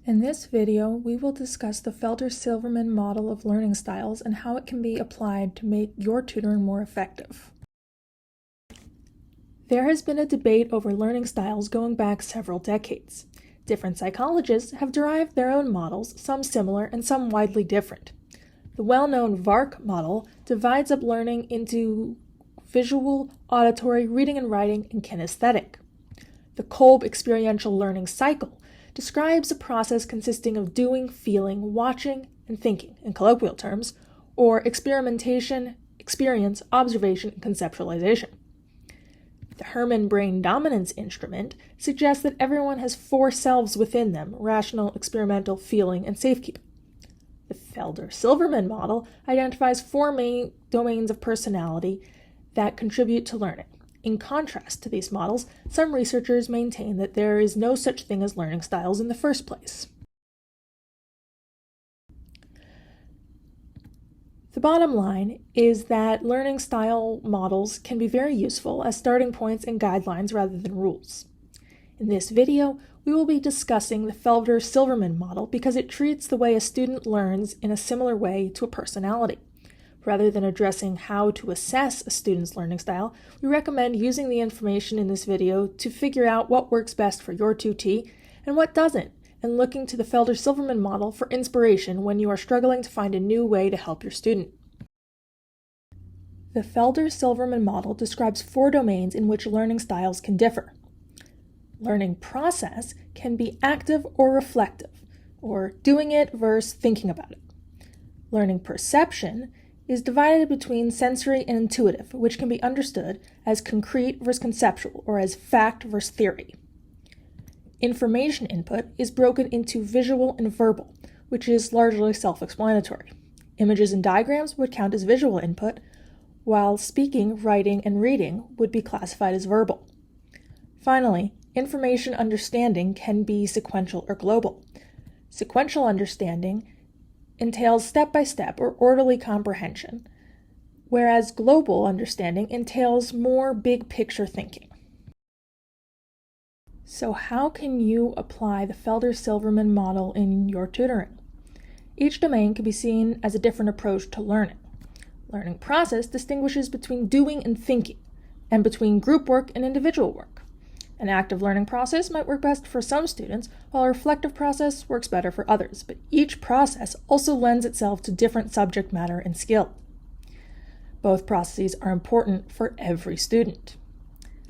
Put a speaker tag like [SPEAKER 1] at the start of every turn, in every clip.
[SPEAKER 1] In this video, we will discuss the Felder Silverman model of learning styles and how it can be applied to make your tutoring more effective. There has been a debate over learning styles going back several decades. Different psychologists have derived their own models, some similar and some widely different. The well-known VARK model divides up learning into visual, auditory, reading and writing, and kinesthetic. The Kolb experiential learning cycle describes a process consisting of doing, feeling, watching, and thinking, in colloquial terms, or experimentation, experience, observation, and conceptualization. The Herman brain dominance instrument suggests that everyone has 4 selves within them: rational, experimental, feeling, and safekeeping. The Felder Silverman model identifies 4 main domains of personality that contribute to learning. In contrast to these models, some researchers maintain that there is no such thing as learning styles in the first place. The bottom line is that learning style models can be very useful as starting points and guidelines rather than rules. In this video, we will be discussing the Felder Silverman model because it treats the way a student learns in a similar way to a personality. Rather than addressing how to assess a student's learning style, we recommend using the information in this video to figure out what works best for your tutee and what doesn't, and looking to the Felder Silverman model for inspiration when you are struggling to find a new way to help your student. The Felder Silverman model describes 4 domains in which learning styles can differ. Learning process can be active or reflective, or doing it versus thinking about it. Learning perception is divided between sensory and intuitive, which can be understood as concrete versus conceptual, or as fact versus theory. Information input is broken into visual and verbal, which is largely self-explanatory. Images and diagrams would count as visual input, while speaking, writing, and reading would be classified as verbal. Finally, information understanding can be sequential or global. Sequential understanding entails step-by-step or orderly comprehension, whereas global understanding entails more big-picture thinking. So how can you apply the Felder Silverman model in your tutoring? Each domain can be seen as a different approach to learning. Learning process distinguishes between doing and thinking, and between group work and individual work. An active learning process might work best for some students, while a reflective process works better for others, but each process also lends itself to different subject matter and skill. Both processes are important for every student.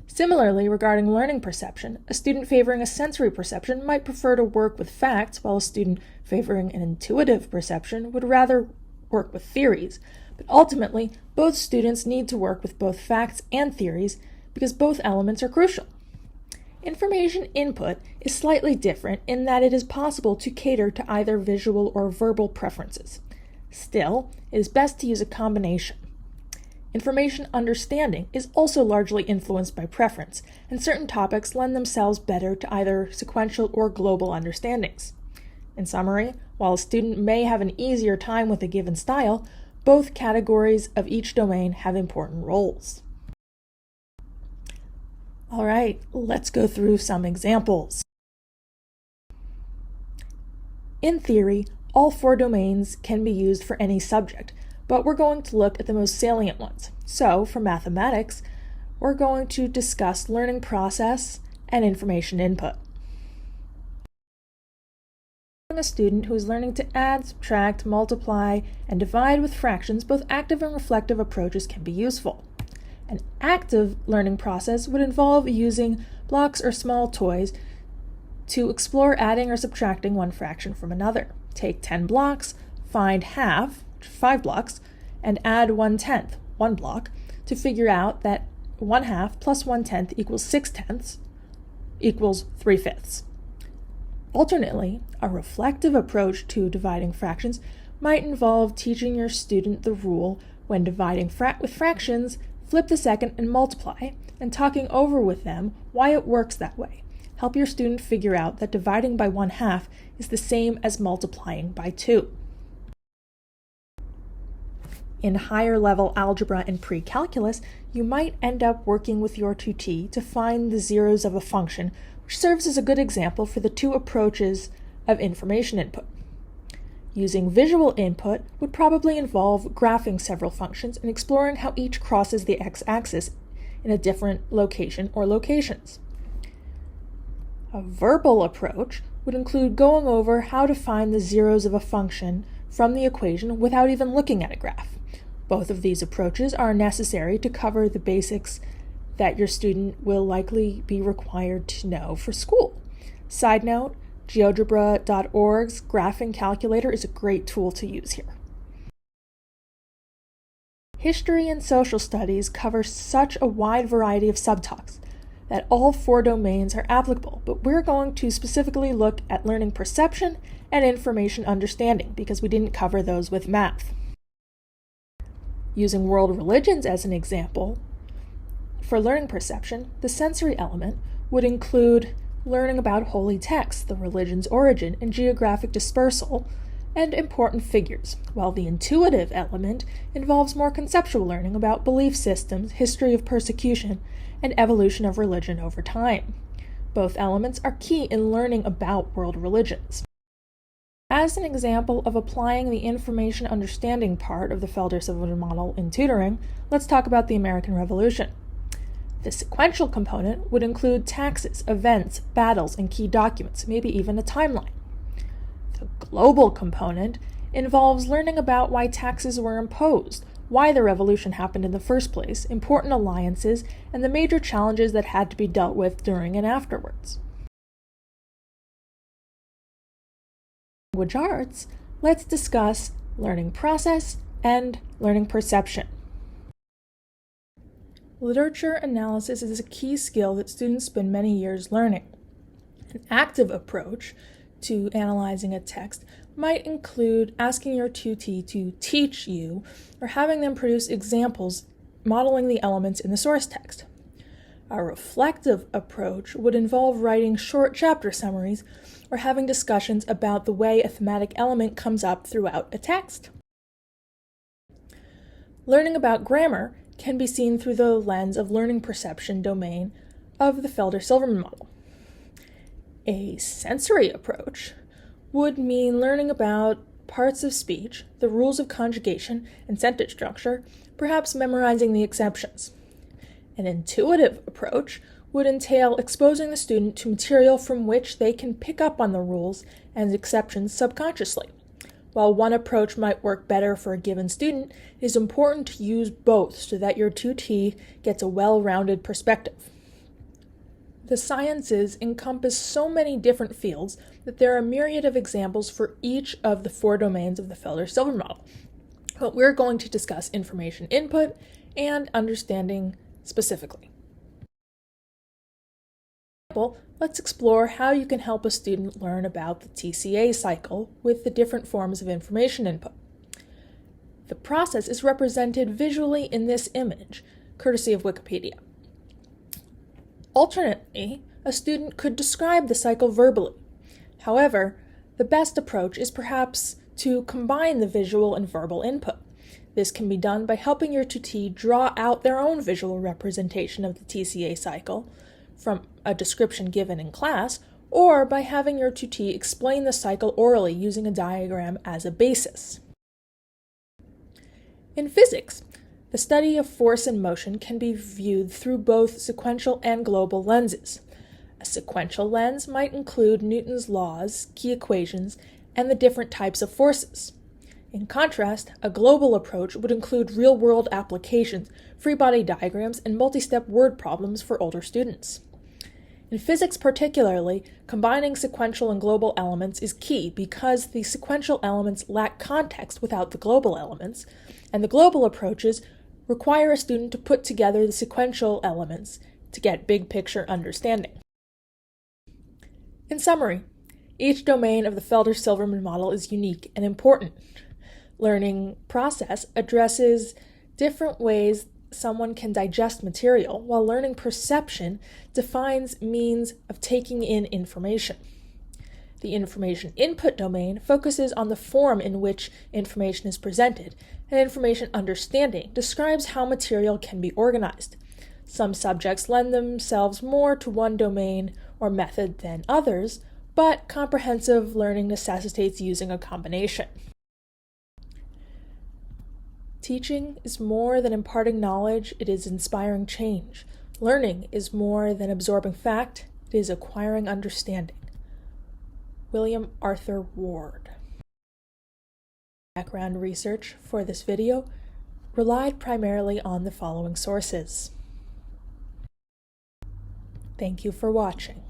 [SPEAKER 1] Similarly, regarding learning perception, a student favoring a sensory perception might prefer to work with facts, while a student favoring an intuitive perception would rather work with theories. But ultimately, both students need to work with both facts and theories because both elements are crucial. Information input is slightly different in that it is possible to cater to either visual or verbal preferences. Still, it is best to use a combination. Information understanding is also largely influenced by preference, and certain topics lend themselves better to either sequential or global understandings. In summary, while a student may have an easier time with a given style, both categories of each domain have important roles. All right, let's go through some examples. In theory, all 4 domains can be used for any subject, but we're going to look at the most salient ones. So, for mathematics, we're going to discuss learning process and information input. A student who is learning to add, subtract, multiply, and divide with fractions, both active and reflective approaches can be useful. An active learning process would involve using blocks or small toys to explore adding or subtracting one fraction from another. Take 10 blocks, find half, 5 blocks, and add 1/10, 1 block, to figure out that 1/2 plus 1/10 equals 6/10 equals 3/5. Alternately, a reflective approach to dividing fractions might involve teaching your student the rule when dividing with fractions: flip the second and multiply, and talking over with them why it works that way. Help your student figure out that dividing by 1/2 is the same as multiplying by 2. In higher level algebra and pre-calculus, you might end up working with your tutee to find the zeros of a function, which serves as a good example for the 2 approaches of information input. Using visual input would probably involve graphing several functions and exploring how each crosses the x-axis in a different location or locations. A verbal approach would include going over how to find the zeros of a function from the equation without even looking at a graph. Both of these approaches are necessary to cover the basics that your student will likely be required to know for school. Side note, GeoGebra.org's graphing calculator is a great tool to use here. History and social studies cover such a wide variety of subtopics that all 4 domains are applicable, but we're going to specifically look at learning perception and information understanding because we didn't cover those with math. Using world religions as an example, for learning perception, the sensory element would include learning about holy texts, the religion's origin and geographic dispersal, and important figures, while the intuitive element involves more conceptual learning about belief systems, history of persecution, and evolution of religion over time. Both elements are key in learning about world religions. As an example of applying the information understanding part of the Felder Silverman model in tutoring, let's talk about the American Revolution. The sequential component would include taxes, events, battles, and key documents, maybe even a timeline. The global component involves learning about why taxes were imposed, why the revolution happened in the first place, important alliances, and the major challenges that had to be dealt with during and afterwards. Language arts, let's discuss learning process and learning perception. Literature analysis is a key skill that students spend many years learning. An active approach to analyzing a text might include asking your tutee to teach you or having them produce examples modeling the elements in the source text. A reflective approach would involve writing short chapter summaries or having discussions about the way a thematic element comes up throughout a text. Learning about grammar can be seen through the lens of learning perception domain of the Felder Silverman model. A sensory approach would mean learning about parts of speech, the rules of conjugation and sentence structure, perhaps memorizing the exceptions. An intuitive approach would entail exposing the student to material from which they can pick up on the rules and exceptions subconsciously. While one approach might work better for a given student, it is important to use both so that your tutee gets a well-rounded perspective. The sciences encompass so many different fields that there are a myriad of examples for each of the 4 domains of the Felder Silverman model. But we're going to discuss information input and understanding specifically. Let's explore how you can help a student learn about the TCA cycle with the different forms of information input. The process is represented visually in this image, courtesy of Wikipedia. Alternately, a student could describe the cycle verbally. However, the best approach is perhaps to combine the visual and verbal input. This can be done by helping your tutee draw out their own visual representation of the TCA cycle from a description given in class, or by having your tutee explain the cycle orally using a diagram as a basis. In physics, the study of force and motion can be viewed through both sequential and global lenses. A sequential lens might include Newton's laws, key equations, and the different types of forces. In contrast, a global approach would include real-world applications, free body diagrams, and multi-step word problems for older students. In physics particularly, combining sequential and global elements is key because the sequential elements lack context without the global elements, and the global approaches require a student to put together the sequential elements to get big picture understanding. In summary, each domain of the Felder Silverman model is unique and important. Learning process addresses different ways someone can digest material, while learning perception defines means of taking in information. The information input domain focuses on the form in which information is presented, and information understanding describes how material can be organized. Some subjects lend themselves more to one domain or method than others, but comprehensive learning necessitates using a combination. Teaching is more than imparting knowledge, it is inspiring change. Learning is more than absorbing fact, it is acquiring understanding. William Arthur Ward. Background research for this video relied primarily on the following sources. Thank you for watching.